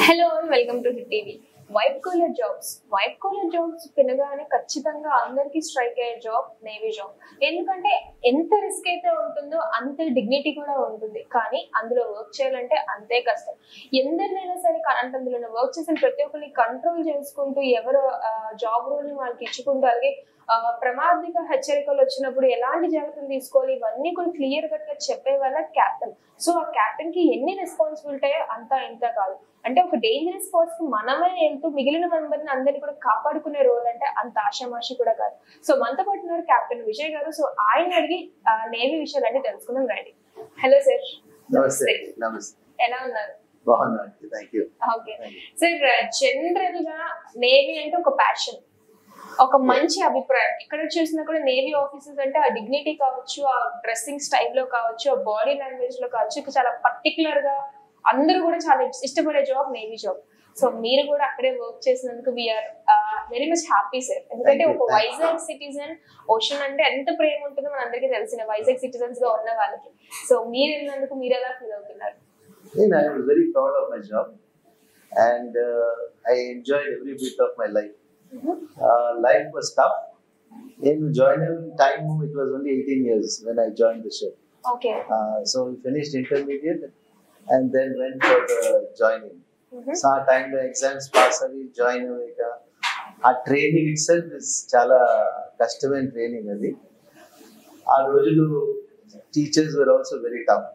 Hello welcome to Hit TV. White collar jobs పినగానే ఖచ్చితంగా అందరికీ స్ట్రైక్ అయ్యే జాబ్ నేవీ జాబ్. ఎందుకంటే ఎంత రిస్క్ అయితే ఉంటుందో అంతే డిగ్నిటీ కూడా ఉంటుంది, కానీ అందులో వర్క్ చేయాలంటే అంతే కష్టం. ఎందరినైనా సరే అంటే అందులో వర్క్ చేసిన ప్రతి ఒక్కరిని కంట్రోల్ చేసుకుంటూ ఎవరు జాబ్ రోల్ ని వాళ్ళకి ఇచ్చుకుంటూ, అలాగే ప్రమాదిక హెచ్చరికలు వచ్చినప్పుడు ఎలాంటి జాగ్రత్తలు తీసుకోవాలి ఇవన్నీ కూడా క్లియర్ కట్ గా చెప్పే వాళ్ళ క్యాప్టెన్. సో ఆ క్యాప్టెన్ కి ఎన్ని రెస్పాన్సిబిలిటీ అంతా ఇంత కాదు. అంటే ఒక డేంజరస్ స్పాట్స్ కి మనమే వెళ్తూ మిగిలిన మెంబర్ని అందరినీ కూడా కాపాడుకునే రోల్ అంటే అంత ఆషామాషి కూడా కాదు. సో మనతో పాటు ఉన్నారు కెప్టెన్ విజయ్ గారు. సో ఆయన అడిగి నేవీ విషయాలన్నీ తెలుసుకుందాం రండి. Hello sir. నమస్తే. ఎలా ఉన్నారు? ఓకే సార్, జనరల్ గా నేవీ అంటే ఒక ప్యాషన్, ఒక మంచి అభిప్రాయం. ఎక్కడ చూసినా కూడా నేవీ ఆఫీసర్స్ అంటే ఆ డిగ్నిటీ కావచ్చు, ఆ డ్రెస్సింగ్ స్టైల్ లో కావచ్చు, ఆ బాడీ లాంగ్వేజ్ లో కావచ్చు, చాలా పర్టికులర్ గా అందరూ కూడా చాలా ఇష్టపడే జాబ్ నేవీ జాబ్. సో మీరు కూడా అక్కడే వర్క్ చేసినందుకు we are very much happy sir. ఎందుకంటే ఒక వైజాగ్ సిటిజన్, ఓషన్ అంటే ఎంత ప్రేమ ఉంటుందో మన అందరికీ తెలిసిన వైజాగ్ సిటిజన్స్ గా ఉన్న వాళ్ళకి. సో మీరు వెళ్ళినందుకు మీరు ఎలా ఫీల్ అవుతున్నారు? I was very proud of my job and I enjoyed every bit of my life. Life was tough. In joining time, it was only 18 years when I joined the ship. Okay. So we finished intermediate and then went for the joining. So our time the exams pass avi join aveka. Our training itself is chala కష్టమైన training అది. ఆ రోజులు teachers were also very tough.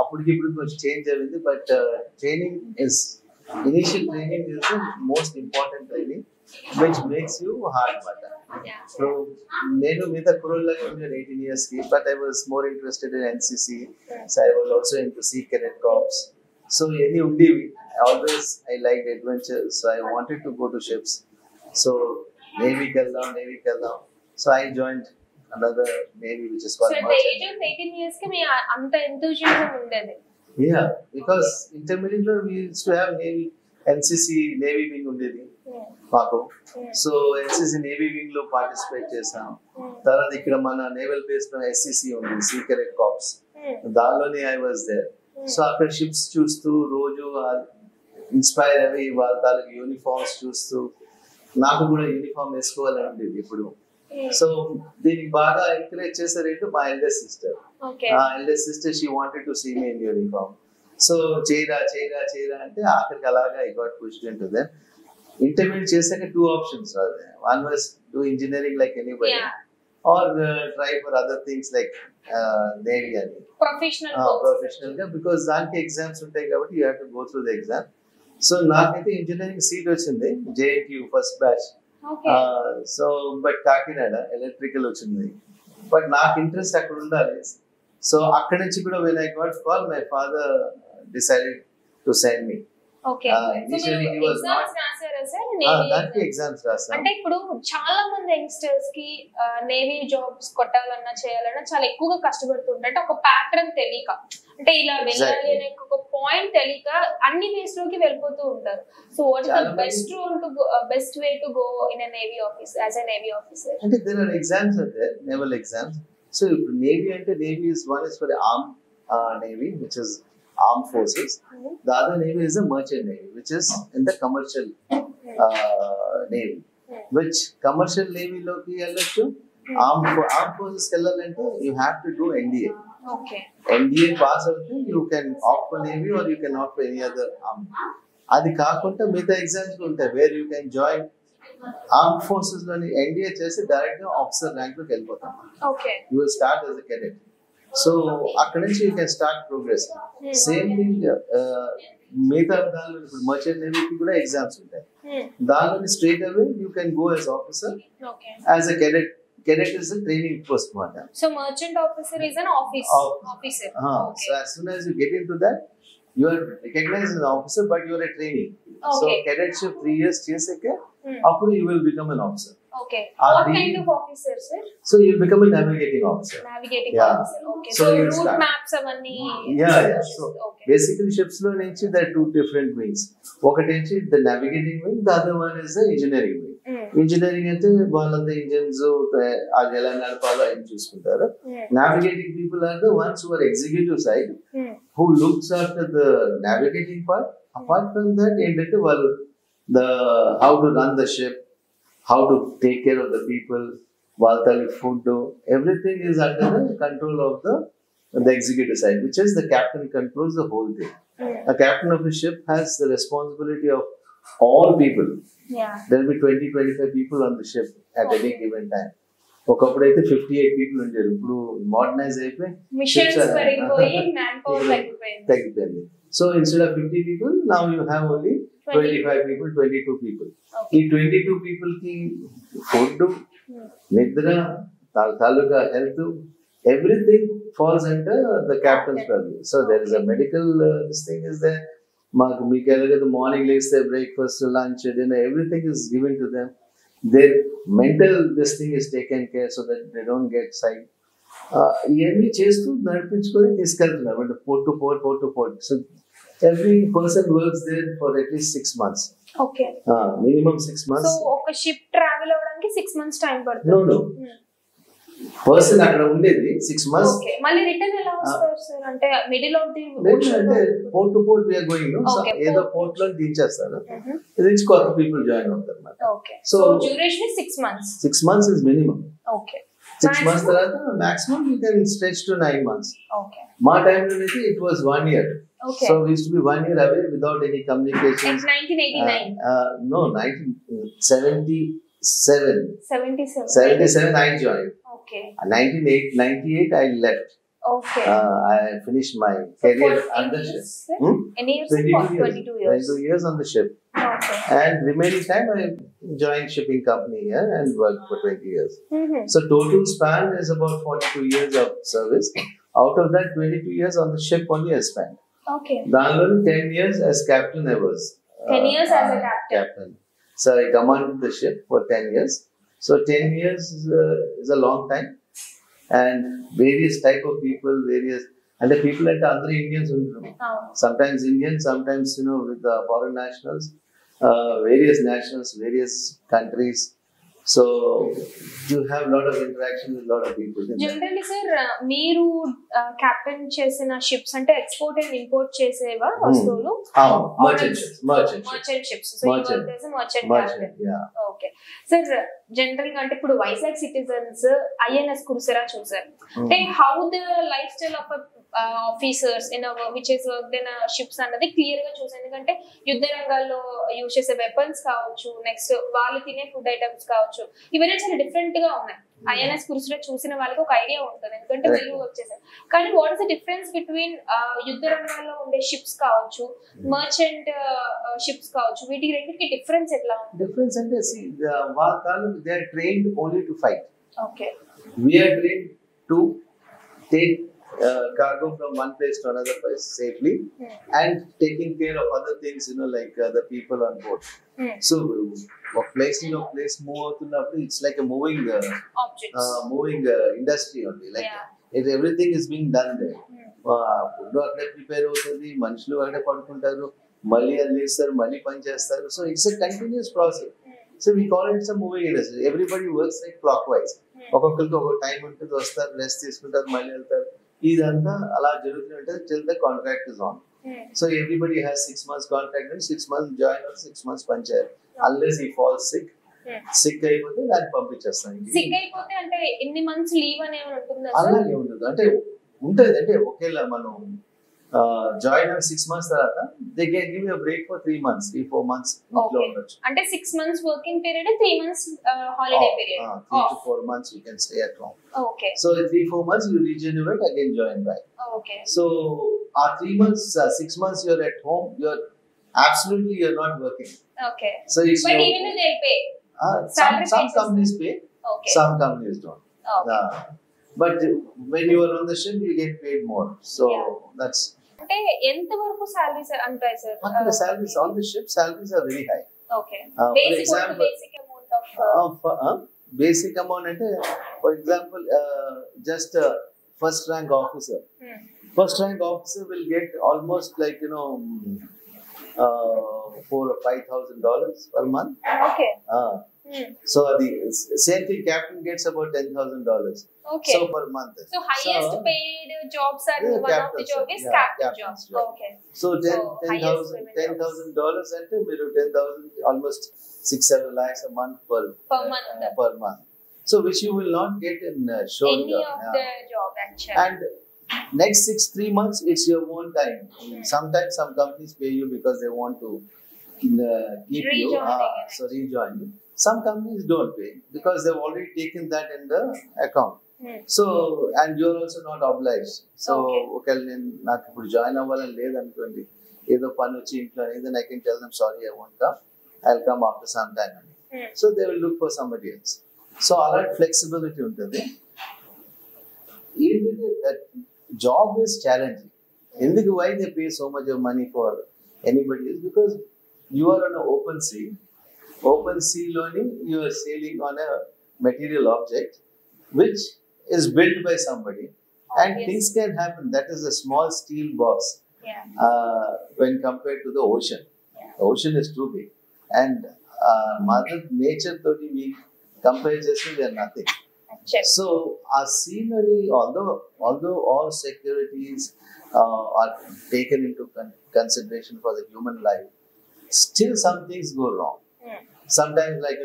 అప్పటికి ఇప్పుడు కొంచెం change అయింది, but training is initial training is the most important training which makes you hard మాట. So నేను మిగతా కుర్రోళ్ళగా ఉన్నాను 18 years కి, but I was more interested in NCC. So I was also in to Sea Cadet Corps. So ఇవన్నీ ఉండేవి. Always I like adventure. So I wanted to go to ships. So నేవీకి వెళ్దాం. So I joined another navy which is called so merchant. So at the age of 18 years ki me anta enthusiasm undadi. Yeah, because intermediate lo we used to have navy NCC navy wing undedi maako. So NCC navy wing lo participate chesam. Tarada ikkada mana naval base lo SCC undi, sea cadet corps. Dalone I was there. So akkada ships chustu roju inspire avi వాళ్ళ uniforms చూస్తూ నాకు కూడా uniform వేసుకోవాలని ఉండేది ఎప్పుడు. So దీనికి బాగా encourage చేశారంటే మా eldest sister. Eldest sister she wanted to see me in uniform. So చేయరా అంటే ఆఖరికి అలాగా I got pushed into then. Intermediate చేశాక 2 options. One was do engineering like anybody, or try for other things like navy అని professional గా, because దానికి exams ఉంటాయి కాబట్టి you have to go through the exam. So నాకైతే engineering seat వచ్చింది, JNTU first batch. So but Kakinada electrical వచ్చింది, but నాకు interest అక్కడ ఉండాలి. సో అక్కడి నుంచి కూడా when I got call, my father decided to send me. Initially he was not దానికి ఎగ్జామ్స్ రాసాను. అంటే ఇప్పుడు చాలా మంది యంగ్స్టర్స్ కి నేవీ జాబ్స్ కొట్టాలన్నా చేయాలన్నా చాలా ఎక్కువగా కష్టపడుతుంటారు. అంటే ఒక ప్యాటర్న్ తెలియక, అంటే ఇలా వెళ్ళాలి అనే ఒక పాయింట్ తెలియక అన్ని వేస్ లోకి వెళ్ళిపోతూ ఉంటారు. So what is the best way to go in a navy officer as a navy officer? అంటే there are exams are there, naval exams. So ఇప్పుడు నేవీ అంటే navy is one is for arm navy which is armed forces. The other navy is a merchant navy which is in the commercial navy. Which commercial navy loki వెళ్ళొచ్చు, armed forces వెళ్ళాలంటే you have to do NDA. NDA pass అవుతే you can opt for navy or you can opt for any other armed. అది కాకుండా మిగతా exams ఉంటాయి where you can join armed forces లోని NDA చేసి direct గా officer rank లోకి వెళ్ళిపోతాం. You will start as a cadet. So అక్కడ నుంచి you can start progress. Same thing మిగతా దానిలో ఇప్పుడు మర్చెంట్ నేవీకి కూడా ఎగ్జామ్స్ ఉంటాయి. దానిలో straight away you can go as officer as a cadet. Cadet is a training post mata. So merchant officer is an officer. So as soon as you get into that, you are recognized as an officer, but you are a trainee. So cadetship 3 years cheseke appudu you will become an officer. What kind of officer, sir? So you will become a navigating officer. Officer. So route maps avanni. So basically ships lo nunchi there are 2 different wings. Okati nunchi the navigating wing, the other one is the engineering wing. Engineering అయితే వాళ్ళంతా engines అది ఎలా నడపాలో అని చూసుకుంటారు. Navigating people are the ones who are executive side. who looks after the navigating part. Apart from that, ఏంటంటే వాళ్ళు the how to run the ship, how to take care of the people, వాళ్ళ తాలూకు food, everything is under the control of the executive side, which is the captain controls the whole thing. A captain of a ship has the responsibility of all people. Yeah. There will be 20-25 people on the ship at any given time. ఒకప్పుడు అయితే 58 people ఉండేది, ఇప్పుడు modernise అయిపోయి machines పెరిగిపోయి man power తగ్గిపోయింది. So instead of 50 people now you have only 25 people, 22 people. ఈ 22 people కి food, నిద్ర, తాలూకా health, everything falls under the captain's purview. So there is a medical this thing is there. మాకు మీకు ఎలాగైతే morning లేస్తే breakfast, lunch, dinner, everything is given to them. Their mental this thing is taken care so that they don't get sick. ఇవన్నీ చేస్తూ నడిపించుకొని తీసుకెళ్తున్నారు అంటే port to port. So every person works there for at least 6 months. Okay. Minimum 6 months. So ఒక ship travel అవ్వడానికి 6 months time పడుతుంది. No. Person అక్కడ ఉండేది 6 months. Okay. మళ్ళీ రిటర్న్ ఎలా వస్తారు సార్? అంటే మిడిల్ ఆఫ్ ది అంటే port to port we are going. ఏదో పోర్ట్ లో దించేస్తారు, దించి కొత్త పీపుల్ జాయిన్ అవుతారు అన్నమాట. Okay. So duration is 6 months. 6 months is minimum. Okay. 6 months తర్వాత maximum you can stretch to 9 months. Okay. మా టైం లో అయితే it was 1 year. Okay. So we used to be 1 year away without any communication. In 1989. No, 1977. 77 I joined. Okay. 1998 I left. Okay. I finished my career on the ship. Any years? 22 years. 22 years on the ship. Okay. And remaining time I joined shipping company here and worked for 20 years. So total span is about 42 years of service. Out of that, 22 years on the ship only I spent. Okay. Then 10 years as captain I was. 10 years as a captain. So I commanded the ship for 10 years. So 10 years is a long time. And various type of people, and the people like other Indians, sometimes Indians, sometimes with the foreign nationals, various nationals, various countries. So you have a lot of interaction with a lot of people. Generally, sir, మీరు captain చేసిన ships అంటే export and import చేసేవా వస్తువులు? Merchant ships. So you work as a merchant captain. Yeah. Okay. Sir, general గా అంటే ఇప్పుడు Vizag citizens INS కురుసెరా చూసారు. అంటే how the lifestyle of officers in which is work in ships అన్నది clear గా చూసాను. ఎందుకంటే యుద్ధ రంగాల్లో యూజ్ చేసే వెపన్స్ కావచ్చు, నెక్స్ట్ వాళ్ళు తినే ఫుడ్ ఐటమ్స్ కావచ్చు, ఇవన్నీ చాలా డిఫరెంట్ గా ఉన్నాయి. ఐఎన్ఎస్ కురుసులో చూసిన వాళ్ళకి ఒక ఐడియా ఉంటుంది, ఎందుకంటే వీళ్ళు వర్క్ చేశారు. కానీ what is the difference between యుద్ధ రంగాల్లో ఉండే షిప్స్ కావచ్చు, మర్చెంట్ షిప్స్ కావచ్చు, వీటికి రెండింటికి డిఫరెన్స్ ఎట్లా ఉంది? డిఫరెన్స్ అంటే వాళ్ళు they are trained only to fight. Okay. We are trained to take cargo from one place to another place safely and taking care of other things, like the people on board. So a place move outunnappudu it's like a moving industry only, like everything is being done there. Food akade prepare avutundi, manusulu akade padukuntaru, malli allistaru, malli pani chestaru. So it's a continuous process. So we call it a moving industry. Everybody works like clockwise. ఒక్కొక్కరికి ఒక time ఉంటుంది, వస్తారు, rest తీసుకుంటారు, మళ్ళీ వెళ్తారు. ఇదంతా అలా జరుగుతుంటుంది till the contract is on. So everybody has 6 months contract and 6 months join or 6 months పంచారు. Unless he falls sick అయిపోతే దాన్ని పంపించేస్తాం. సిక్ అయిపోతే అంటే ఎన్ని మంత్స్ లీవ్ అనేది ఉంటుందా? అలాగే ఉండదు, అంటే ఉంటుంది. అంటే ఒకేలా మనం జాయిన్ అయిన 6 months తర్వాత they can give you break for 3 months, 3-4 months ఇంట్లో ఉండొచ్చు. అంటే 6 months working period, 3 months holiday period. 3-4 months you can stay at home. Okay. So 3-4 months you regenerate, again join back. Okay. So 3 months, 6 months you're at home, you're not working. Okay. So it's but even though they'll pay, some companies pay. Okay. Some companies don't. Okay. But when you are on the ship you get paid more. So that's అంటే ఎంత వరకు salaries అంటాయి sir? the salaries on the ship, salaries are very high. Okay. Basic amount of basic amount అంటే for example just first rank officer will get almost like $4,000 or $5,000 per month. Okay. So the same thing, captain gets about $10,000. Okay. So per month. So highest paid jobs and Yeah, one of the captain's job job. is Yeah, captain job. captain's job. Okay. So highest payment $10,000 అంటే మీరు 10,000 almost 6-7 lakhs a month per month. So which you will not get in show any job. of the job actually. And next 3 months it's your own time. Sometimes some companies pay you because they want to keep you. So rejoin you. Some companies don't pay because they've already taken that in the account. So and you're also not obliged. So okay, నాకు ఇప్పుడు join అవ్వాలని లేదనుకోండి, ఏదో పని వచ్చి ఇంట్లో అనేది, I can tell them sorry I won't come, I'll come after some time. So they will look for somebody else. So అలాంటి ఫ్లెక్సిబిలిటీ ఉంటుంది. ఏంటంటే that job is challenging. ఎందుకు why they pay so much of money for anybody is because you are on an open sea. Open sea loni you are sailing on a material object which is built by somebody, and things can happen. That is a small steel box when compared to the ocean. The ocean is too big, and mother nature toti we compare just they are nothing. So our scenery, although all securities are taken into consideration for the human life, still some things go wrong. Sometimes, like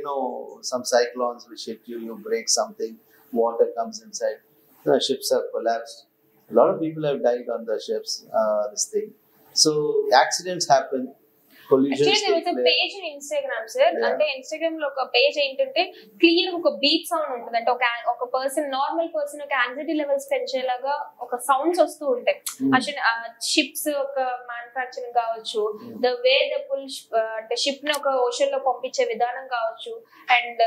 some cyclones which hit you, you break something, water comes inside, the ships have collapsed. A lot of people have died on the ships. This thing. So accidents happen. Collisions. Actually, there was a page in Instagram, sir. అంటే Instagram లో ఒక page ఏంటంటే clear ఒక beep sound ఉంటుంది. అంటే ఒక person, normal person ఒక anxiety levels పెంచేలాగా ఒక సౌండ్స్ వస్తూ ఉంటాయి. షిప్స్ ఒక మ్యానుఫ్యాక్చరింగ్ కావచ్చు, ద వే ద పుల్ అంటే షిప్ ని ఒక ఓషన్ లో పంపించే విధానం కావచ్చు, and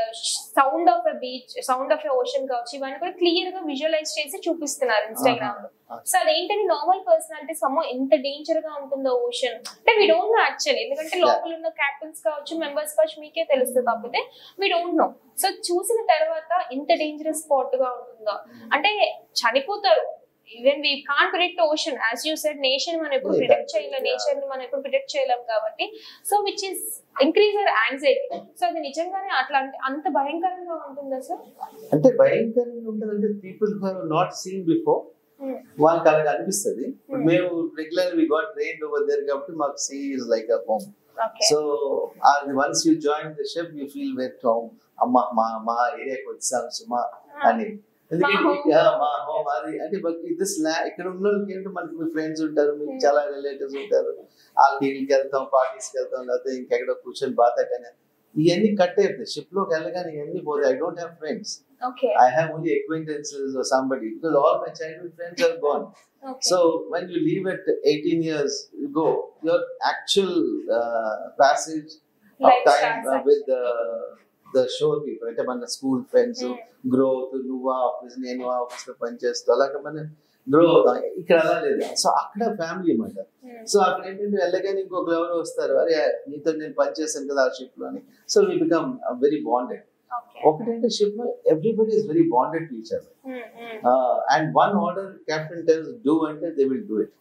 sound of a beach, sound of a ocean కావచ్చు, ఇవన్నీ కూడా క్లియర్ గా విజువలైజ్ చేసి చూపిస్తున్నారు ఇన్స్టాగ్రామ్ లో. సో అదేంటంటే నార్మల్ పర్సనాలిటీస్ అమ్మో ఎంత డేంజర్ గా ఉంటుందో ఓషన్ అంటే వి డోంట్ నో యాక్చువల్లీ. ఎందుకంటే లోపల ఉన్న క్యాప్టెన్స్ కావచ్చు, మెంబర్స్ కావచ్చు, మీకే తెలుస్తుంది. కాకపోతే వి డోంట్ నో. సో చూసిన తర్వాత ఇంత డేంజరస్ స్పాట్ గా ఉంటుందా అంటే చనిపోతారు. Even we can't predict ocean, as you said nation మనం ఎప్పుడు ప్రిడిక్ట్ చేయలేం, నేచర్ ని మనం ఎప్పుడు ప్రిడిక్ట్ చేయలేం కాబట్టి. So which is increase hour anxiety. So అది నిజంగానే అట్లా అంత భయంకరంగా ఉంటుందా సార్? అంటే భయంకరంగా ఉంటుందంటే people who have not seen before వాళ్ళకి అలాగ అనిపిస్తుంది. మేము regular we got trained over there కాబట్టి మాకు sea is like a home. So once you join the ship you feel at home. అమ్మ మా ఏరియాకి వచ్చాం సుమా అని. ఎందుకంటే మా హోమ్ అది అంటే ఇక్కడ ఉన్న వాళ్ళకి ఏంటంటే మనకి మీ ఫ్రెండ్స్ ఉంటారు, మీకు చాలా రిలేటివ్స్ ఉంటారు. ఆ టీవీకి వెళ్తాం, పార్టీస్కి వెళ్తాం, లేకపోతే ఇంకెక్కడో కూర్చొని బాతాకనే ఇవన్నీ కట్ అయిపోతాయి. షిప్ లోకి వెళ్ళగానే ఇవన్నీ పోతాయి. I don't have friends. I have only acquaintances or somebody because all my childhood friends are gone. So when you leave at 18 years, you go, your actual passage of time with the shore people, అంటే మన school friends growth, నువ్వు office నేను office లో పనిచేస్తూ అలాగే మనం grow అవుతాం. ఇక్కడ అలా లేదు. సో అక్కడ ఫ్యామిలీ అన్నమాట. సో అక్కడ ఏంటంటే వెళ్ళగానే ఇంకొకరు ఎవరు వస్తారు, అరే నీతో నేను పనిచేశాను కదా ఆ షిప్ లో అని. So we become very bonded. ఒకటంటే షిప్ లో everybody is very bonded to each other. And one order captain tells do అంటే దే విల్ డూ ఇట్.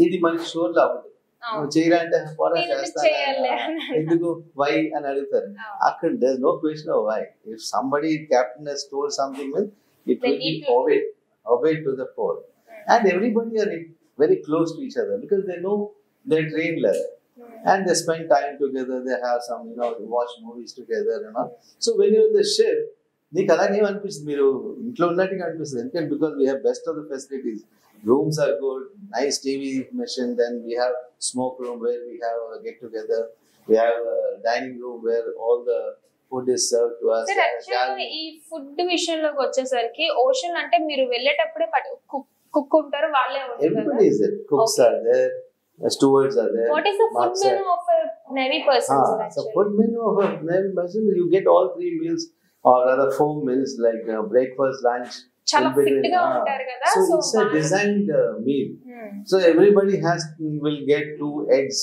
ఇది మనకి షోర్ లో అవ్వదు. నువ్వు చేయరా అంటే పోరా చేస్తాను, ఎందుకు వై అని అడుగుతారు. అక్కడ there no question of why. If somebody captain has told something will it will be obeyed to the full. And everybody are very close to each other because they know their train level. And they spend time together, they have some, watch movies together, So when you're in the ship, నీకు అలాగే అనిపిస్తుంది, మీరు ఇంట్లో ఉన్నట్టుగా అనిపిస్తుంది. ఎందుకంటే because we have best of the facilities. Rooms are good, nice TV machine, then we have smoke room where we have a get together. We have a dining room where all the food is served to us. Sir, actually ఈ food విషయంలోకి వచ్చేసరికి ocean అంటే మీరు వెళ్ళేటప్పుడే cook ఉంటారు, వాళ్ళే ఉంటారు. Everybody is there. Cooks are there. Stewards are there. What is the food menu of a Navy person? So food menu of a Navy person, you get all 3 meals or rather 4 meals like breakfast, lunch. చాలా fit గా ఉంటారు కదా. So it's a designed meal. So everybody will get 2 eggs,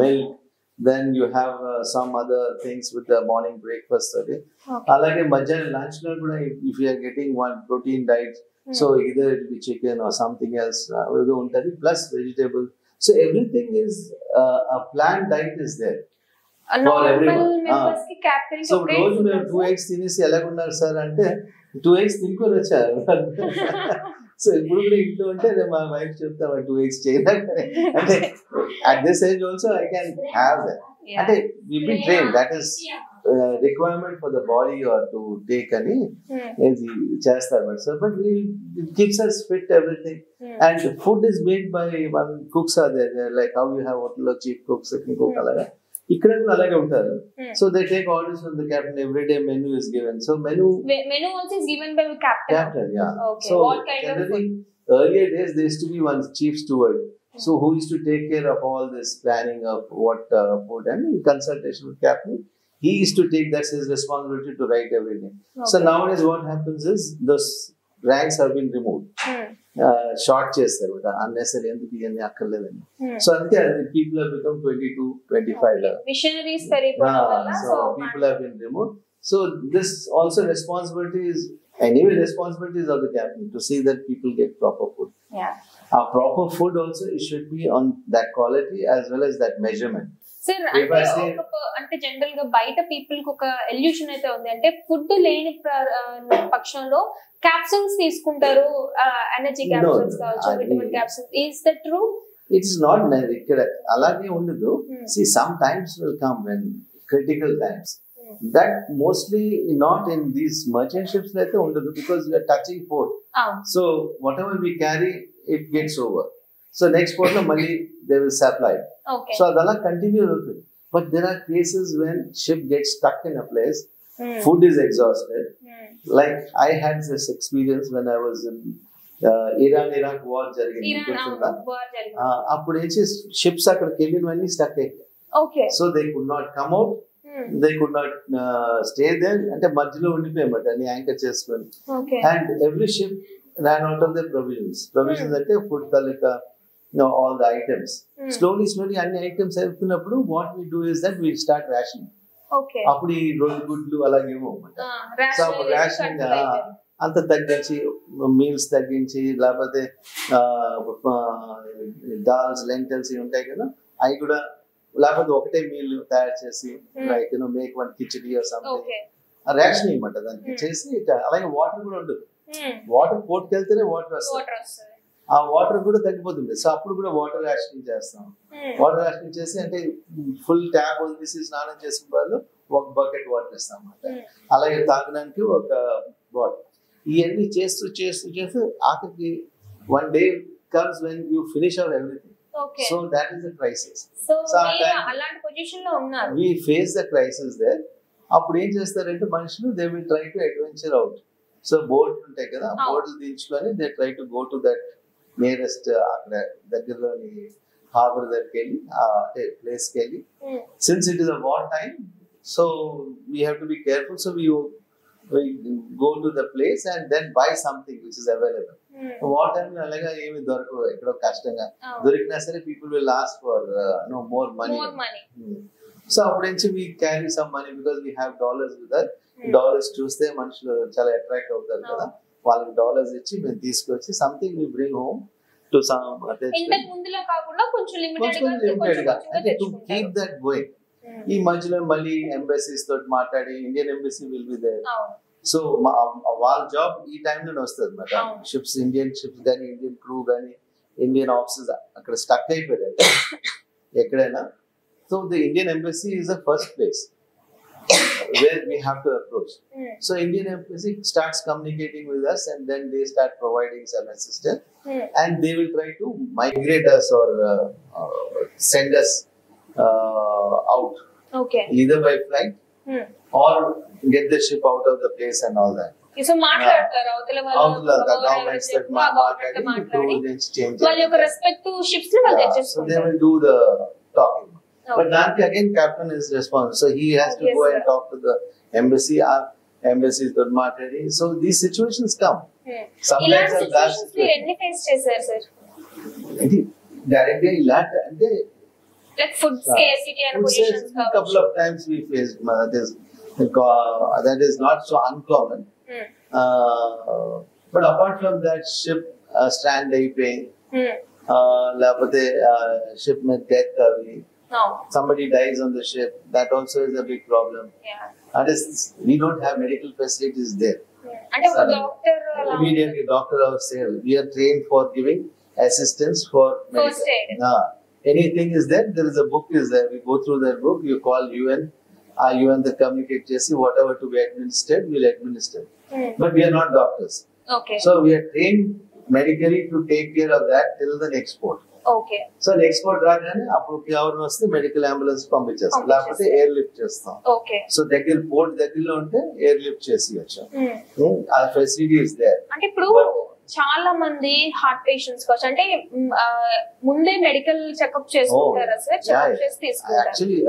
milk. Then you have some other things with the morning breakfast. Alage madhyana lunch lo kuda if you are getting one protein diet, so either it will be chicken or something else untadi plus vegetable. So everything is a planned diet is there. Normal everyone. Members కి capital so రోజు మేము 2 eggs తినేసి ఎలాగున్నారు sir అంటే 2 eggs తినుకొని వచ్చారు. So ఇప్పుడు కూడా ఇంట్లో ఉంటే నేను మా వైఫ్ చెప్తాను 2 eggs చేయనా అంటే at this age also I can have that. అంటే we been train that is requirement for the body are to take అని ఇది చేస్తారు sir. But it keeps us fit everything. And food is made by one cooks are there like how you have హోటల్లో chief cooks cook అలాగా ఇక్కడ కూడా అలాగే ఉంటారు. So they take orders from the captain every day menu is given. So menu also is given by the captain. Yeah. Okay. So What kind of generally food? earlier days there used to be one chief steward. So who used to take care of all this planning of what food, and in consultation with captain he used to take, that's his responsibility to write everything. So nowadays what happens is those ranks have been removed. Short చేస్తారు unnecessary ఎందుకు ఇవన్నీ అక్కర్లేదండి. So అందుకే people have become 22, 25 level. Missionaries పెరిగిపోవడం వల్ల So people have been removed. So this also responsibility is responsibilities of the captain to see that people get proper food. Yeah. Proper food also, it should be on that quality as well as that measurement. Sir అంటే general గా బయట people కి ఒక elution అయితే ఉంది, అంటే food లేని పక్షంలో క్యాప్సూల్స్ తీసుకుంటారు, ఎనర్జీ క్యాప్సూల్స్ కావచ్చు, vitamin capsules. Is that true? It's not ఇక్కడ అలాగే ఉండదు. See, some times will come when critical times. That mostly not in these merchant ships like undadu, because we are touching port. So whatever we carry, it gets over. So next port lo malli they will supply. Okay. So adala continue avutundi. But there are cases when ship gets stuck in a place, food is exhausted. Like I had this experience when I was in Iran-Iraq war jarigindi. Appudu em ships akkadiki ellinavani stuck ayyayi. Okay. So they could not come out. They could not stay there. అంటే మధ్యలో ఉండిపోయామట అన్ని anchor చేసుకొని. And every ship ran out of their provisions. Provisions అంటే food taluka all the items. Slowly అన్ని items అవుతున్నప్పుడు what we do is that we start rationing. Okay. అప్పుడు ఈ రోజు గుడ్లు అలాగే ఇవ్వమాట. సో అప్పుడు రేషనింగ్ అంత తగ్గించి, మీల్స్ తగ్గించి, లేకపోతే దాల్స్ లెంటల్స్ ఉంటాయి కదా అవి కూడా, లేకపోతే ఒకటే మీల్ తయారు చేసి like make one khichdi or something rationing అనమాట దానికి చేసి. అలాగే వాటర్ కూడా ఉండదు. వాటర్ పోర్ట్కి వెళ్తేనే వాటర్ వస్తుంది, ఆ వాటర్ కూడా తగ్గిపోతుంది. సో అప్పుడు కూడా వాటర్ రేషనింగ్ చేస్తాం. వాటర్ రేషనింగ్ చేసి అంటే ఫుల్ ట్యాప్ వదిలేసి స్నానం చేసిన వాళ్ళు ఒక బకెట్ వాటర్ ఇస్తాం అన్నమాట. అలాగే తాగడానికి ఒక బాటిల్. ఇవన్నీ చేస్తూ చేస్తూ చేస్తూ ఆఖరికి one day comes when you finish hour everything. So that is the crisis. So అలాంటి పొజిషన్ లో ఉన్నారు. We face the crisis there. అప్పుడు ఏం చేస్తారంటే మనుషులు they will try to adventure out. So boat ఉంటాయి కదా, బోట్లు దించుకొని they try to go to that nearest అక్కడ దగ్గరలోని హార్బర్ దగ్గరికి వెళ్ళి అంటే ప్లేస్కి వెళ్ళి. Since it is a war time, so we have to be careful. So we go to the place and then buy something which is available. What time అలాగా ఏమి దొరకవు, ఎక్కడో కష్టంగా దొరికినా సరే people will ask for more money. So అప్పుడు నుంచి we carry some money because we have dollars with that. Dollars చూస్తే మనుషులు చాలా అట్రాక్ట్ అవుతారు కదా, వాళ్ళకి డాలర్స్ ఇచ్చి మేము తీసుకొచ్చి something we bring home to some limited గా అంటే టు కీప్ దట్ గోయింగ్. ఈ మధ్యలో మళ్ళీ ఎంబసీస్ తోటి మాట్లాడి, Indian embassy will be there. So వాళ్ళ జాబ్ ఈ టైంలోనే వస్తుంది అనమాట. షిప్స్, ఇండియన్ షిప్స్ కానీ, ఇండియన్ క్రూ కానీ, ఇండియన్ ఆఫీసర్స్ అక్కడ స్టక్ అయిపోయారు ఎక్కడైనా. So the Indian embassy is the first place where we have to approach. So Indian embassy starts communicating with us and then they start providing some assistance and they will try to migrate us or send us out. Okay. Either by flight or get the ship out of the place and all that. So మాట్లాడతారు అవతల governments that మాట్లాడి వాళ్ళ యొక్క respect to ships ని వాళ్ళు తెచ్చేస్తారు. So they will do the talking. But Nanki again, captain is responsible. So he has to go and talk to the embassy. Our embassy is not marketing. So these situations come. Sometimes are bad situations. Any face chesaru sir? Directly అంటే like food scarcity and positions. A couple of times we faced that is not so uncommon. But apart from that, ship strand అయిపోయి లేకపోతే ship మీద death అవి No. Somebody dies on the ship, that also is a big problem. Yeah. And we don't have medical facilities there. అంటే ఒక doctor Immediately doctor was saying, we are trained for giving assistance for First aid. Anything is there is a book is there. We go through that book, you call UN, UN that communicate chesi, whatever to be administered, we'll administer. But we are not doctors. Okay So we are trained medically to take care of that till the next port. Okay so next port రాగానే అప్పుడు ఎవరిని వస్తే medical ambulance పంపించేస్తాం, లేకపోతే air lift చేస్తాం. Okay so port దగ్గరలో ఉంటే air lift చేసి వచ్చాం. ఆ ఫెసిలిటీ ఇస్ దేర్. అంటే ఇప్పుడు చాలా మంది హార్ట్ పేషెంట్స్ కోసం అంటే ముందే మెడికల్ చెకప్ చేసుకుంటారా సార్? చెకప్ చేసి తీసుకుంటారు. యాక్చువల్లీ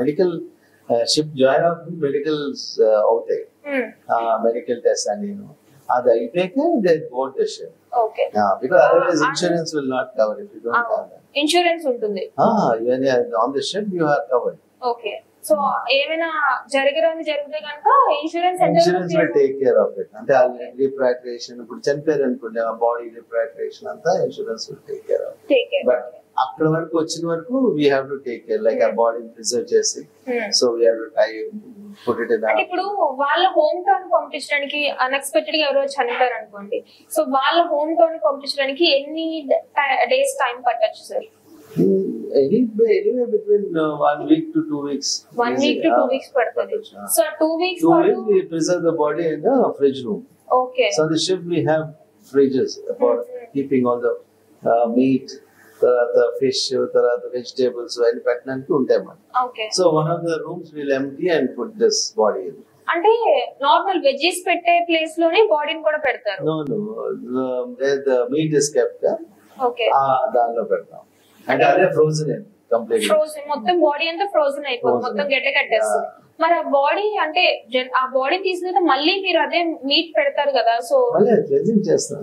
మెడికల్ షిప్ జాయిన్ అవుతుంది, మెడికల్స్ అవుతాయి, మెడికల్ టెస్ట్ అని అది అయిపోయాక they board the ship. Okay because otherwise insurance will not cover if you don't have that. Insurance ఉంటుంది. when you are on the ship you are covered. Okay so ఏమైనా జరిగితే కనుక insurance will take care of it. అంటే repatriation ఇప్పుడు చనిపోయారు అనుకోండి, ఆ body repatriation అంతా insurance will take care of it. But అక్కడ వరకు వచ్చిన వరకు we have to take care, like ఆ బాడీ ప్రిజర్వ్ చేసి, so we have to put it in. అంటే ఇప్పుడు వాళ్ళ హోమ్ టౌన్ పంపించడానికి అన్ఎక్స్పెక్టెడ్ గా ఎవరో చనిపోయారు అనుకోండి, సో వాళ్ళ హోమ్ టౌన్ పంపించడానికి ఎన్ని డేస్ టైం పట్టొచ్చు sir? Anywhere between 1 week to 2 weeks. 1 week to 2 weeks పడుతుంది. So 2 weeks we preserve the body in the fridge room. Okay. So the ship we have fridges for keeping all the meat, the fish, the vegetables, and పెట్టడానికి ఉంటాయి మనం. Okay. So one of the rooms we'll empty and put this body in. అంటే normal veggies పెట్టే place లోనే బాడీని కూడా పెడతారు? No, the meat is kept. Okay. దానిలో పెడతాం. అంటే అదే ఫ్రోజన్ కంప్లీట్. ఫ్రోజన్ మొత్తం బాడీ అంతా ఫ్రోజన్ అయిపోతుంది, మొత్తం గడ్డ కట్టేస్తుంది. మరి ఆ బాడీ అంటే ఆ బాడీ తీసిన మళ్ళీ మీరు అదే మీట్ పెడతారు కదా, సో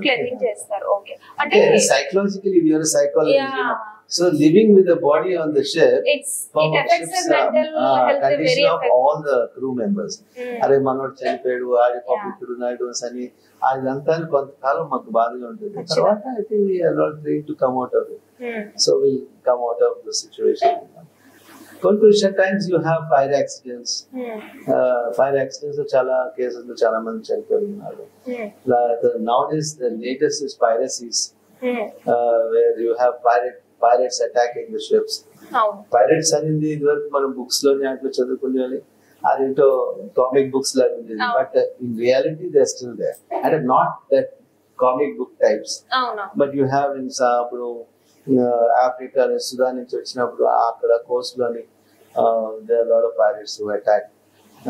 క్లెన్జింగ్ చేస్తారు. ఓకే. అంటే psychologically we are psychologist. So living with the body on the ship, it affects the mental health condition of all the crew members. అరే మనోడు చనిపోయాడు, ఆడి పబ్లిక్ నాయుడు అని అదంతా కొంతకాలం మాకు బాధగా ఉంటుంది. తర్వాత అయితే we are not ready to come out of it. So we'll come out of the situation. Conclusion times you have fire accidents. Fire accidents చాలా కేసెస్ లో చాలా మంది చనిపోతున్నారు. Nowadays the latest is piracies, where you have pirates attacking the ships. Pirates అనేది ఇదివరకు మనం books లోనే అట్లా చదువుకునేది, అదేంటో కామిక్ బుక్స్ లాగా ఉండేది. But in reality they are still there, అంటే not that comic book types, but you have in ఇప్పుడు ఆఫ్రికా సుదాన్ నుంచి వచ్చినప్పుడు అక్కడ కోస్ట్ లోని they are lot of pirates who attack.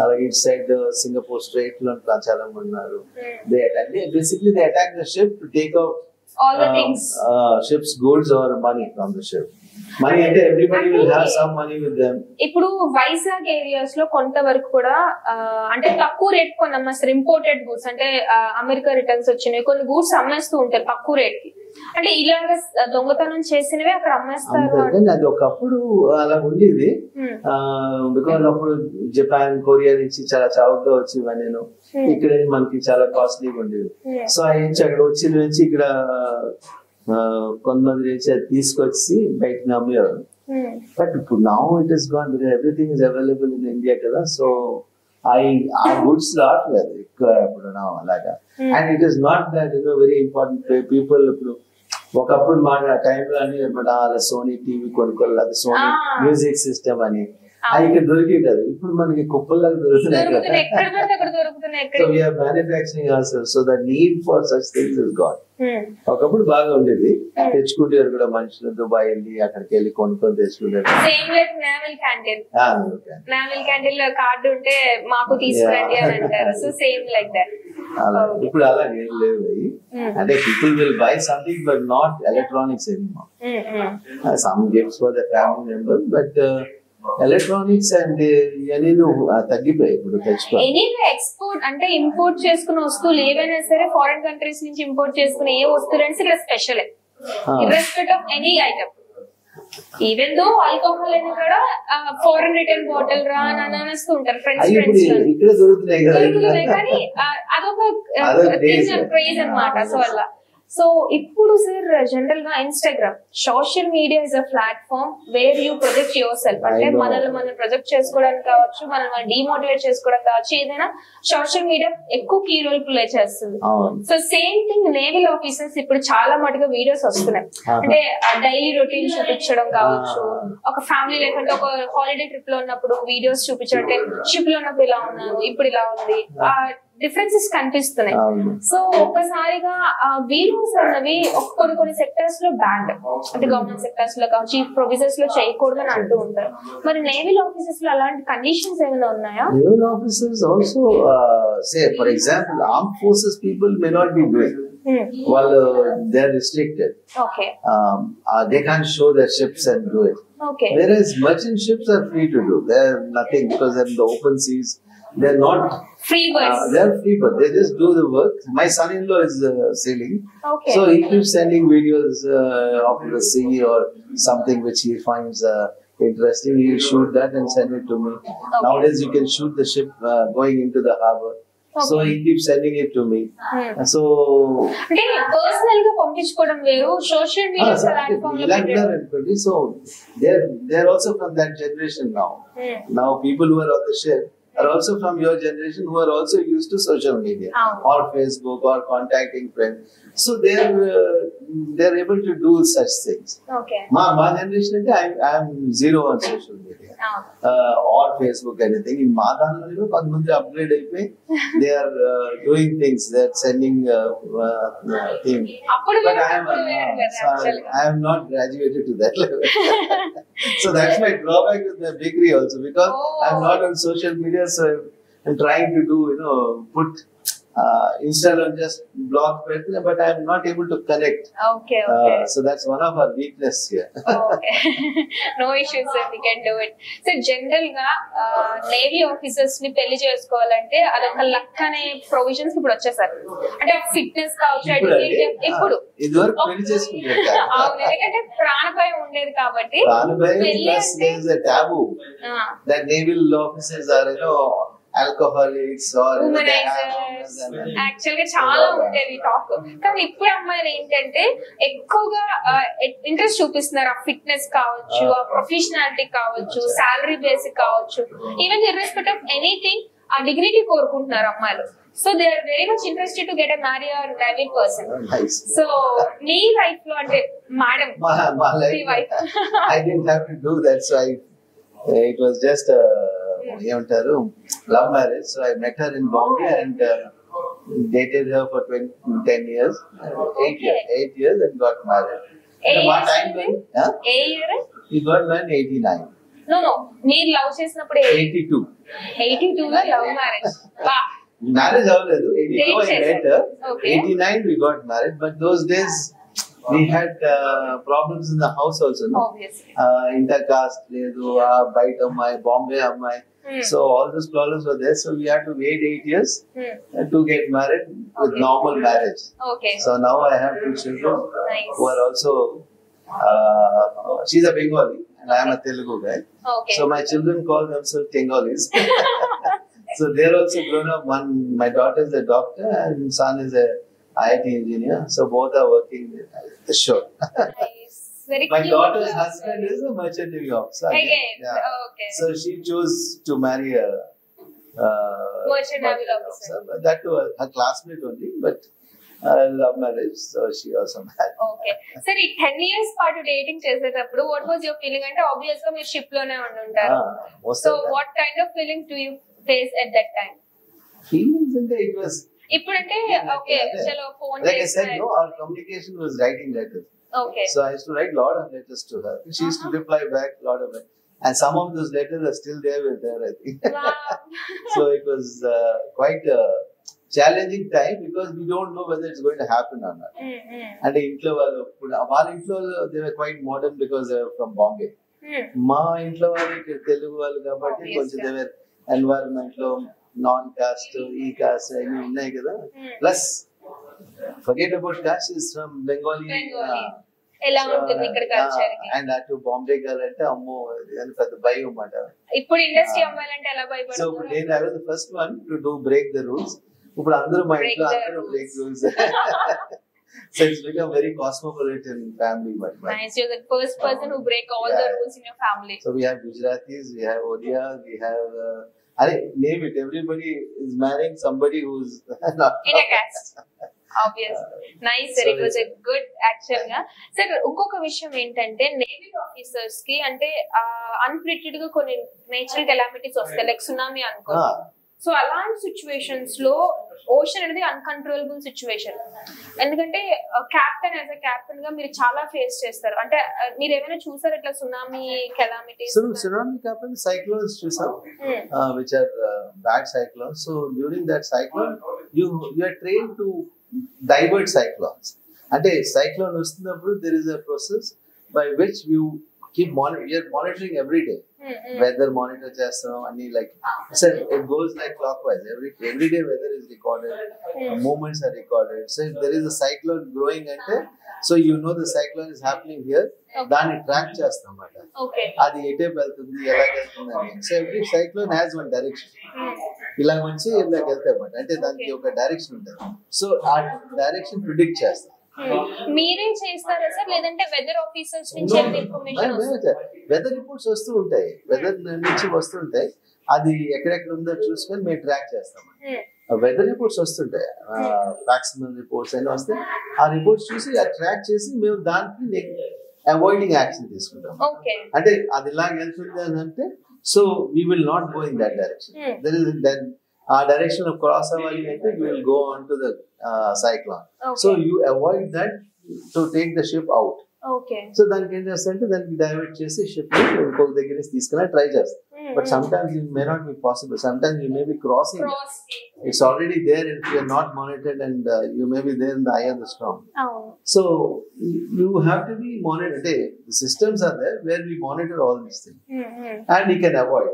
అలాగే ఇట్ సైడ్ సింగపూర్ స్ట్రైట్ లో చాలా మంది ఉన్నారు. They attack, basically they attack the ship to take out all the things, ships goods or money from the ship. Money అంటే everybody will have some money with them. ఇప్పుడు Vizag areas లో కొంత వరకు కూడా అంటే తక్కువ రేట్ కొని అమ్మేస్తారు ఇంపోర్టెడ్ గూడ్స్. అంటే అమెరికా రిటర్న్స్ వచ్చినాయి, కొన్ని గూడ్స్ అమ్మేస్తూ ఉంటారు తక్కువ రేట్ కి. అంటే ఇలాగ దొంగతనం చేసినవి అక్కడ అమ్మేస్తారు. అది ఒకప్పుడు అలా ఉండేది, బికాజ్ అప్పుడు జపాన్ కొరియా నుంచి చాలా చౌకగా వచ్చి ఇవన్నీ ఇక్కడ మనకి చాలా కాస్ట్లీగా ఉండేది. సో ఆ నుంచి అక్కడ వచ్చిన నుంచి ఇక్కడ కొంతమంది నుంచి అది తీసుకొచ్చి బయట అమ్మేవారు. బట్ ఇప్పుడు now it is gone, everything is available in India కదా. సో ఆ గుడ్స్ రావట్లేదు ఎక్కువ ఇప్పుడు అలాగా. And it is not that very important people. ఇప్పుడు ఒకప్పుడు మా టైంలో అని సోనీ టీవీ కొనుక్కోవాలి, అది సోనీ మ్యూజిక్ సిస్టమ్ అని అది ఇక్కడ దొరికే కదా. ఇప్పుడు మనకి కుప్పల్లాగా దొరుకుతున్నాయి కదా. So we are manufacturing ourselves, so the need for such things is gone. ఒకప్పుడు బాగా ఉండేది, తెచ్చుకుంటారు కూడా మనుషులు, దుబాయ్ వెళ్ళి అక్కడికి వెళ్ళి కొనుక్కొని తెచ్చుకుంటారు. నేవల్ క్యాండిల్ కార్డు ఉంటే మాకు తీసుకురండి అని అంటారు. So same like that. ఇప్పుడు అలా ఏం లేవు. అంటే people will buy something but not electronics anymore. Some gifts for the family member, but electronics and ఇవన్నీ తగ్గిపోయాయి ఇప్పుడు తెచ్చుకో. ఎనీవే ఎక్స్పోర్ట్ అంటే ఇంపోర్ట్ చేసుకున్న వస్తువులు ఏవైనా సరే ఫారిన్ కంట్రీస్ నుంచి ఇంపోర్ట్ చేసుకునే ఏ వస్తువులు అంటే ఇక్కడ special, irrespective of any item. Even though alcohol అని కూడా ఫారెన్ రిటర్న్ బాటిల్ రా అని అనేస్తూ ఉంటారు ఫ్రెండ్స్ ఇక్కడ దొరుకుతున్నాయి, కానీ అదొక క్రేజ్ అన్నమాట. సో అలా సో ఇప్పుడు సార్ జనరల్ గా Instagram social media is a platform where you project your self. అంటే మనల్ని మనం ప్రొజెక్ట్ చేసుకోవడానికి కావచ్చు, మనల్ని డిమోటివేట్ చేసుకోవడం కావచ్చు, ఏదైనా సోషల్ మీడియా ఎక్కువ కీ రోల్ ప్లే చేస్తుంది. So same thing naval officers ఇప్పుడు చాలా మటుగా వీడియోస్ వస్తున్నాయి. అంటే డైలీ రొటీన్ చూపించడం కావచ్చు, ఒక ఫ్యామిలీ లైఫ్ అంటే ఒక హాలిడే ట్రిప్ లో ఉన్నప్పుడు వీడియోస్ చూపించడం, అంటే షిప్ లో ఉన్నప్పుడు ఇలా ఉన్నాను, ఇప్పుడు ఇలా ఉంది, డిఫరెన్సెస్ కనిపిస్తున్నాయి. సో ఒక్కసారిగా వీడియోస్ అన్నవి కొన్ని సెక్టర్స్ లో బ్యాండ్, అంటే గవర్నమెంట్ సెక్టర్స్ లో కావచ్చు, ఈ ప్రొవిజన్స్ లో చేయకూడదు అని అంటూ ఉంటారు. మరి నేవల్ ఆఫీసర్స్ లో అలాంటి కండిషన్స్ ఏమైనా ఉన్నాయా? Naval officers also, say for example, armed forces people may not be doing. While they are restricted. Okay. They can't show their ships and do it. Okay. Whereas merchant ships are free to do. They're nothing because they're in the open seas. They're not free birds. They're free birds. They just do the work. My son-in-law is sailing. Okay. So he keeps sending videos of the sea or something which he finds interesting. He'll shoot that and send it to me. Okay. Nowadays you can shoot the ship going into the harbor. Okay. So he keeps sending it to me. So అంటే personal గా పంపించుకోవడం వేరు, social media platform లో పెట్టడం. So they're also from that generation now. Now people who are on the ship are also from your generation who are also used to social media or Facebook or contacting friends. So they're able to do such things. Okay. My generation, I'm zero on social media. Or Facebook, anything. In Madhanlo, kontamanది upgrade అయిపోయి they are doing things. They're sending things. But I am not graduated to that level. So that's my drawback with my bakery also, because I'm not on social media. So I'm trying to do, put Instagram and just blog, but I'm not able to connect. Okay. So that's one of our weakness here. Okay. No issues, sir. We can do it. So general గా navy officers ని పెళ్లి చేసుకోవాలంటే అదొక luck అనే provisions ఇప్పుడు వచ్చేసారు. అంటే fitness కావచ్చు, ఇప్పుడు ఇదివరకు పెళ్లి చేసుకుంటారు. అవును, ఎందుకంటే ప్రాణభయం ఉండేది కాబట్టి. There's a taboo that naval officers are, alcoholics or womanizers. Actual గా చాలా ఉండేది టాక్. కానీ ఇప్పుడు అమ్మాయిలు ఏంటంటే ఎక్కువగా ఇంట్రెస్ట్ చూపిస్తున్నారు. ఆ ఫిట్నెస్ కావచ్చు, ఆ ప్రొఫెషనాలిటీ కావచ్చు, సాలరీ బేసిక్ కావచ్చు, ఈవెన్ ఇర్రెస్పెక్ట్ ఆఫ్ ఎనీథింగ్ ఆ డిగ్నిటీ కోరుకుంటున్నారు అమ్మాయిలు. So they are very much interested to get a marry or naval person. Nice. So me life లో అంటే madam my life, I didn't have to do that. So it was just love marriage. So I met her in Bombay and dated her for 10 years, 8 years and got married. We got married in 89. No, మీరు love చేసినప్పుడు 82 లో love marriage. Marriage avaledu. 82 I met her. Okay. 89 we got married, but those days we had problems in the house also. No? Obviously. Intercaste ledu, bite ammai, Bombay ammai. So all those problems were there. So we had to wait 8 years to get married with normal marriage. Okay. So now I have 2 children. Nice. Who are also, she's a Bengali and I am a Telugu guy. Okay. So my children call themselves Tengalis. So they're also grown up. My daughter is a doctor and son is a IIT engineer. So both are working at the shore. Nice. Very My cute. daughter's husband is a merchant navy officer. Again. Yeah. Okay. So she chose to marry a merchant naval officer. That was her classmate only, but love marriage. So she also married. Okay. Sir, ఈ 10 years పాటు dating చేసేటప్పుడు what was your feeling? అంటే obvious గా మీరు ship లోనే ఉంటారు. So what kind of feelings do you face at that time? Feelings in the, it was. ఇప్పుడంటే okay, చలో phone Like I said, no, our communication was writing letters. Okay. So I used to write a lot of letters to her. She used to reply back a lot of it. And some of those letters are still there with her, I think. Wow. So it was quite a challenging time because we don't know whether it's going to happen or not. And the intlo they were quite modern because they were from Bombay. Ma intlo Telugu vallu kabatti koncham they were environment lo non-caste, e-caste అన్ని ఉన్నాయి కదా. Plus forget about caste, is from Bengali. ఎలా ఉంటుంది ఇక్కడ culture కి. And అటు Bombay girl అంటే అమ్మో అది పెద్ద భయం అన్నమాట. ఇప్పుడు ఇండస్ట్రీ అమ్మాయిలంటే ఎలా భయపడతారు? సో ఇప్పుడు నేను I was the first one to do break the rules. ఇప్పుడు అందరూ మా ఇంట్లో అందరూ break rules. So it's become very cosmopolitan family. Nice. You're the first person who break all the rules in your family. So we have Gujaratis, we have Odiyas, we have. Name it. Everybody is marrying somebody who's not In a caste. Obvious. Nice sir. It was a good actual గా sir. ఇంకొక విషయం ఏంటంటే navy officers కి అంటే అన్ప్రిడిక్టెడ్ గా కొన్ని natural calamities వస్తాయి, like tsunami అనుకో. సో అలాంటి సిచ్యువేషన్స్ లో ఓషన్ అనేది అన్కంట్రోలబుల్ సిచ్యువేషన్. ఎందుకంటే క్యాప్టెన్ యాజ్ అ క్యాప్టెన్ గా మీరు చాలా ఫేస్ చేస్తారు. అంటే మీరు ఏమైనా చూసారు ఇట్లా tsunami calamities? Tsunami happens, cyclones చూసాం, which are bad cyclones. So during that cyclone, you are trained to divert cyclones. అంటే cyclone వస్తున్నప్పుడు there is a process by which you keep we are monitoring every day. Weather monitor చేస్తాం అని, like so it goes like clockwise. Every day weather is recorded, movements are recorded. So if there is a cyclone growing ante, so you know the cyclone is happening here, దాన్ని track చేస్తాం అన్నమాట. అది ఎటే వెళ్తుంది, ఎలా వెళ్తుంది అని. So every cyclone has one direction. ఇలా వచ్చి ఇలా వెళ్తాయి అన్నమాట. అంటే దానికి ఒక డైరెక్షన్ ఉంటుంది. సో ఆ డైరెక్షన్ ప్రిడిక్ట్ చేస్తాం. మీరే చేస్తారా సార్, లేదంటే వెదర్ ఆఫీసర్స్ నుంచి ఇన్ఫర్మేషన్? వెదర్ రిపోర్ట్స్ వస్తూ ఉంటాయి, వెదర్ నుంచి వస్తుంటాయి. అది ఎక్కడెక్కడ ఉందో చూసుకొని మేము ట్రాక్ చేస్తాం. వెదర్ రిపోర్ట్స్ వస్తుంటాయి, మాక్సిమం రిపోర్ట్స్ అన్ని వస్తాయి. ఆ రిపోర్ట్స్ చూసి ఆ ట్రాక్ చేసి మేము దానికి అవాయిడింగ్ యాక్షన్ తీసుకుంటాం. అంటే అది ఇలా వెళ్తుంది అని అంటే, so we will not go in that direction. There is then ఆ డైరెక్షన్ క్రాస్ అవ్వాలి అంటే you will go on to the cyclone. So you avoid that to take the ship out. So దానికి ఏం చేస్తారంటే దానికి డైవర్ట్ చేసి ship ఇంకొక దగ్గర నుంచి తీసుకెళ్ళి ట్రై చేస్తాం. But some times it may not be possible. Some times you may be crossing, it's already there and you are not monitored and you may be there in the eye of the storm. So you have to be monitored. The systems are there where we monitor all these things, and you can avoid.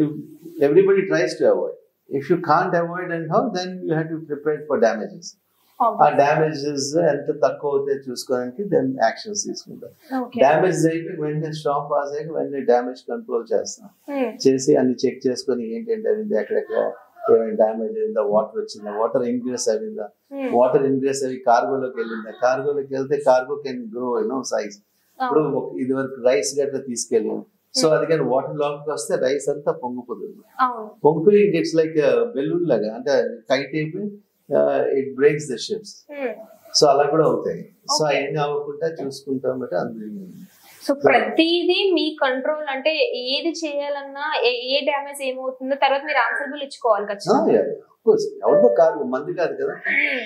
If everybody tries to avoid, if you can't avoid and how, then you have to be prepared for damages. ఆ damages ఎంత తక్కువ అవుతాయి చూసుకోవడానికి then actions తీసుకుంటాం. Damage అయితే వెంటనే stop pass అయ్యాక వెంటనే డ్యామేజ్ కంట్రోల్ చేస్తాం. చేసి అన్ని చెక్ చేసుకొని ఏంటంటే ఎక్కడెక్కడ ఏమైనా డ్యామేజ్ అయిందా, వాటర్ వచ్చిందా, వాటర్ ఇంగ్రెస్ అయిందా, వాటర్ ఇంగ్రెస్ అయ్యి కార్గోలోకి వెళ్ళిందా, కార్గోలోకి వెళ్తే కార్గో కెన్ గ్రో సైజ్. ఇప్పుడు ఇది వరకు రైస్ గట్రా తీసుకెళ్ళాం, సో అది కానీ వాటర్ లోకి వస్తే రైస్ అంతా పొంగిపోతుంది. పొంగిపోయి ఇట్స్ లైక్ బెలూన్ లాగా, అంటే టైట్ అయిపోయి it breaks the ships. So అలా కూడా అవుతాయి. సో అవన్నీ అవ్వకుండా చూసుకుంటాం. బట్ అందులో సో ప్రతిదీ మీ కంట్రోల్, అంటే ఏది చేయాలన్నా ఏ డ్యామేజ్ ఏమవుతుందో తర్వాత మీరు ఆన్సరబుల్ ఇచ్చుకోవాలి ఖచ్చితంగా. ఎవరిదో కార్గో మంది కాదు కదా.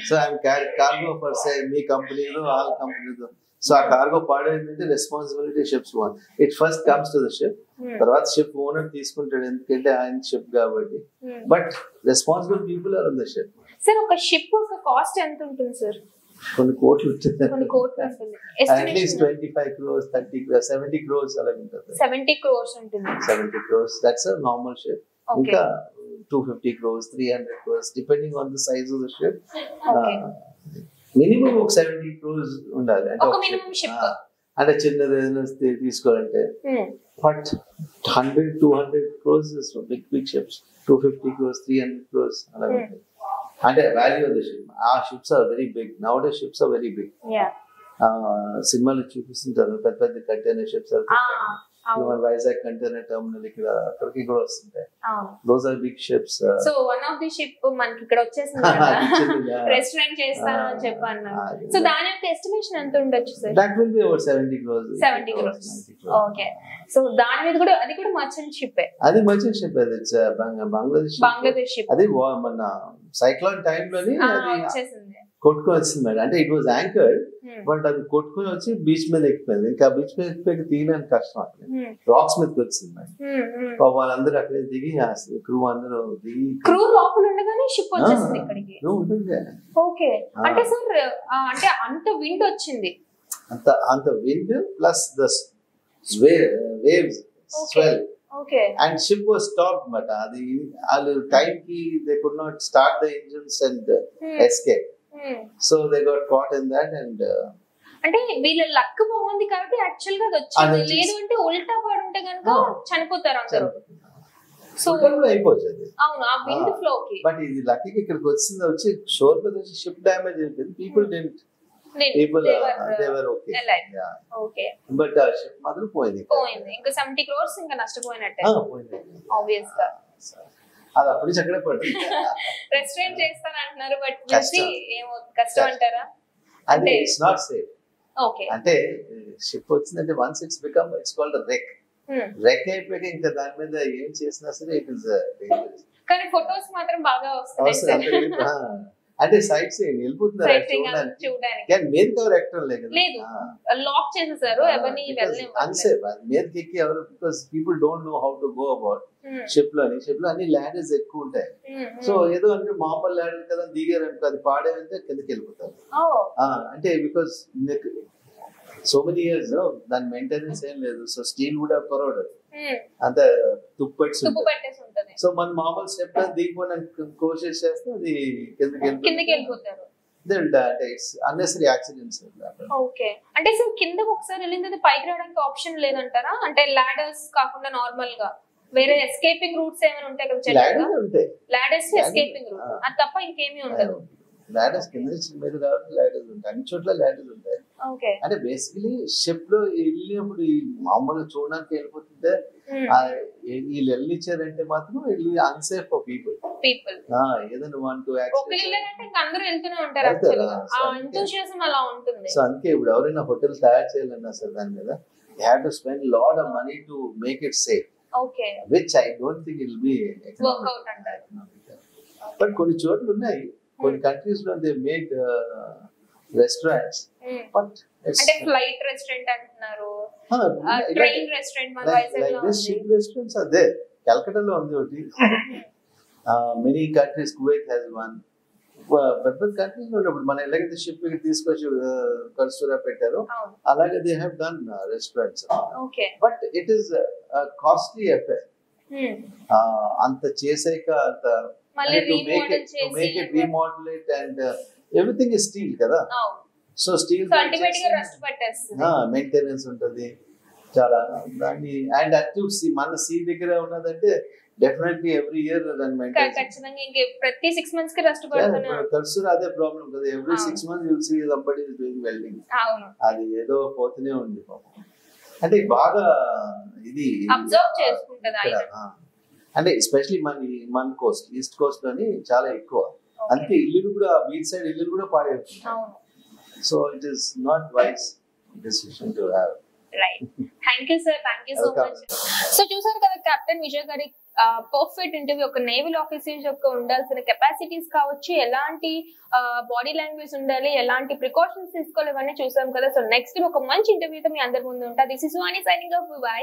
So I'm cargo for say మీ కంపెనీలో ఆల్ కంపెనీలో. సో ఆ కార్గో పాడైందంటే responsibility ship's own. It first comes to the ship, తర్వాత షిప్ ఓనర్ తీసుకుంటాడు ఎందుకంటే ఆయన షిప్ కాబట్టి. But responsible people are on the ship. Sir ఒక షిప్ ఒక కాస్ట్ ఎంత ఉంటుంది సార్? కొన్ని కోట్లు ఉంటుంది. అట్లీస్ట్ 25 crores, 30 crores, 70 crores అలా ఉంటుంది. 70 crores ఉంటుంది. 70 crores, that's a normal ship. ఇంకా 250 crores, 300 crores depending on the size of the ship. Minimum ఒక 70 crores ఉండాలి. అంటే ఒక మినిమం షిప్. అంటే చిన్నది ఏదైనా తీసుకోవాలంటే but 100-200 crores is big ships. 250 crores, 300 crores అలా ఉంటుంది. అంటే వాల్యూ ఆఫ్ ద షిప్. ఆ ships are very big. Now day ships are very big. సినిమాలు చూపిస్తుంటారు పెద్ద పెద్ద container ships. Vizag container terminal ఇక్కడ అక్కడికి కూడా వస్తుంటాయి. Those are big ships. So one of the ship మనకి ఇక్కడ వచ్చేసింది రెస్టారెంట్ చేస్తాను అని చెప్పాను. సో దాని యొక్క ఎస్టిమేషన్ ఎంత ఉండొచ్చు sir? That will be over 70 crores. 70 crores. Okay. So దాని మీద కూడా అది కూడా మర్చెంట్ షిప్. అది మర్చెంట్ షిప్. అది బంగ్లాదేశ్ షిప్. అది మన సైక్లోన్ టైం లోని వచ్చేసింది, కొట్టుకొని వచ్చింది మేడం. అంటే ఇట్ వాజ్ యాంకర్డ్, బట్ అది కొట్టుకొని వచ్చి బీచ్ మీద ఎక్కిపోయింది. ఇంకా బీచ్ మీద ఎక్కిపోయి తీయడానికి కష్టం. అక్కడ రాక్స్ మీదకి వచ్చింది మేడం. వాళ్ళందరూ అక్కడే దిగి, క్రూ అందరూ దిగి, క్రూ లోపల ఉండగానే షిప్ వచ్చేసింది ఇక్కడికి. ఓకే. అంటే సార్ అంటే అంత విండ్ వచ్చింది, అంత wind plus the waves swell. Okay. And ship was stopped, but adi all time ki they could not start the engines and escape. So they got caught in that and అంటే వీళ్ళ luck బాగుంది కాబట్టి actual గా అది వచ్చింది. లేదు అంటే ఉల్టా పడి ఉంటే గనుక చనిపోతారు అందరూ. సో అయిపోతుంది. అవును, ఆ విండ్ ఫ్లో కి. బట్ ఇది లక్కీకి ఇక్కడికి వచ్చింది. వచ్చి షోర్ మీద వచ్చి షిప్ డ్యామేజ్ అయిపోయింది. People dent people they were okay. Yeah. Okay. But ship మాత్రం పోయింది. ఇంకా 70 crores ఇంకా నష్టపోయినట్టే. పోయింది. Obvious గా. అది అప్పుడు చక్కడే పడింది. రెస్టారెంట్ చేస్తాను అంటున్నారు బట్ ఏమో కష్టం అంటారా? అంటే ఇట్స్ నాట్ సేఫ్. ఓకే. అంటే షిప్ వచ్చిందంటే వన్స్ ఇట్స్ కాల్డ్ రెక్. రెక్ అయిపోయాక ఇంకా దాని మీద ఏం చేసినా సరే ఇట్ ఇస్ డేంజరస్. కానీ ఫోటోస్ మాత్రం బాగా వస్తాయి. అంటే సైట్ సీయింగ్ వెళ్ళిపోతున్నారు చూడడానికి. కానీ మీద కవర్ ఎక్కడం లేదు. లాక్ చేసేసారు ఎవరిని వెళ్ళలేము. అన్సేఫ్ మీదకి ఎక్కి ఎవరు because people don't know how to go about ship లో అన్ని ల్యాండర్స్ ఎక్కువ ఉంటాయి. సో ఏదో అంటే మామూలు ల్యాండర్ కదా దిగారు అనుకో అది పాడేమంటే కిందకి వెళ్ళిపోతారు. అంటే బికాస్ సో మెనీ ఇయర్స్ దాని మెయింటెనెన్స్ ఏం లేదు. సో స్టీల్ వుడ్ హావ్ కరోడెడ్ అంత తుప్పు పెట్టేసి ఉంటుంది. సో మన మామూలు స్టెప్ దిగిపోవడానికి కోషిష్ చేస్తే అది కిందకి వెళ్ళిపోతారు. అంటే అన్నెసరీ యాక్సిడెంట్స్. ఓకే. అంటే సో కిందకి ఒకసారి వెళ్ళింది పైకి రావడానికి ఆప్షన్ లేదంటారా? అంటే లాడర్స్ కాకుండా నార్మల్ గా వేరే ఎస్కేపింగ్ రూట్స్ ఏమైనా ఉంటాయి కదా? లాడర్స్ ఎస్కేపింగ్ రూట్ అది తప్ప ఇంకేమీ ఉండదు. లాడర్స్ కింద మీద కాబట్టి లాడర్స్ ఉంటాయి, అన్ని చోట్ల లాడర్స్ ఉంటాయి. అంటే బేసికలీ షిప్ లో వెళ్ళినప్పుడు ఈ మామూలుగా చూడడానికి వెళ్ళిపోతుంటే వీళ్ళు వెళ్ళిచ్చారంటే మాత్రం వీళ్ళు అన్సేఫ్ ఫర్ పీపుల్. ఏదైనా సో అందుకే ఇప్పుడు ఎవరైనా హోటల్ తయారు చేయాలన్నా సార్ దాని మీద they have to spend a lot of money to make it safe. Okay. Which I don't think it will be work out under. But కొన్ని చోట్ల ఉన్నాయి, కొన్ని కంట్రీస్ లో they made restaurants. But అంటే ఫ్లైట్ రెస్టారెంట్ అంటున్నారు, train restaurant మన వైజాగ్ లో ఉంది. Ship restaurants are there. Calcutta లో ఉంది ఒకటి. Many countries, Kuwait has one. పెద్ద కంట్రీస్ లో ఇప్పుడు మన ఎలాగైతే షిప్ తీసుకొచ్చి కర్సూరా పెట్టారో అలాగే they have done restaurants. But it is costly affair. అంత చేసాక అంత make it remodelate and everything is steel కదా. సో స్టీల్ మెయింటెనెన్స్ ఉంటుంది చాలా దాన్ని. అండ్ అటు మన సీ దగ్గర ఉన్నదంటే డెఫినెట్లీ ఎవ్రీ ఇయర్ దాని మెయింటెనెన్స్ ప్రతి 6 months కి రెస్ట్ పడుతున్నారు. కర్సూరా అదే ప్రాబ్లం కదా, every 6 months you will see somebody is doing welding. అది ఏదో పోతూనే ఉంది పాపం. అంటే బాగా ఇది అబ్జర్వ్ చేసుకుంటది. అంటే ఎస్పెషల్లీ మన కోస్ట్ ఈస్ట్ కోస్ట్ లోని చాలా ఎక్కువ. అందుకే ఇల్లు కూడా బీచ్ సైడ్ ఇల్లు కూడా పాడైపోతుంది. So it is not wise decision to have. Right. Thank you sir, thank you so much. So చూసారు కదా కెప్టెన్ విజయ్ గారి పర్ఫెక్ట్ ఇంటర్వ్యూ. ఒక నేవల్ ఆఫీసర్ యొక్క ఉండాల్సిన కెపాసిటీస్ కావచ్చు, ఎలాంటి బాడీ లాంగ్వేజ్ ఉండాలి, ఎలాంటి ప్రికాషన్స్ తీసుకోవాలి, ఇవన్నీ చూసాం కదా. సో నెక్స్ట్ ఒక మంచి ఇంటర్వ్యూతో మీ అందరి ముందు ఉంటా. This is Vani signing off. By.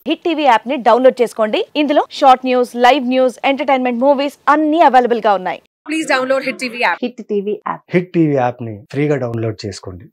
Hit TV app ని డౌన్లోడ్ చేసుకోండి. ఇందులో short news, live news, entertainment movies అన్ని అవైలబుల్ గా ఉన్నాయి. Please download hit TV app. Hit TV app ని ఫ్రీగా డౌన్లోడ్ చేసుకోండి.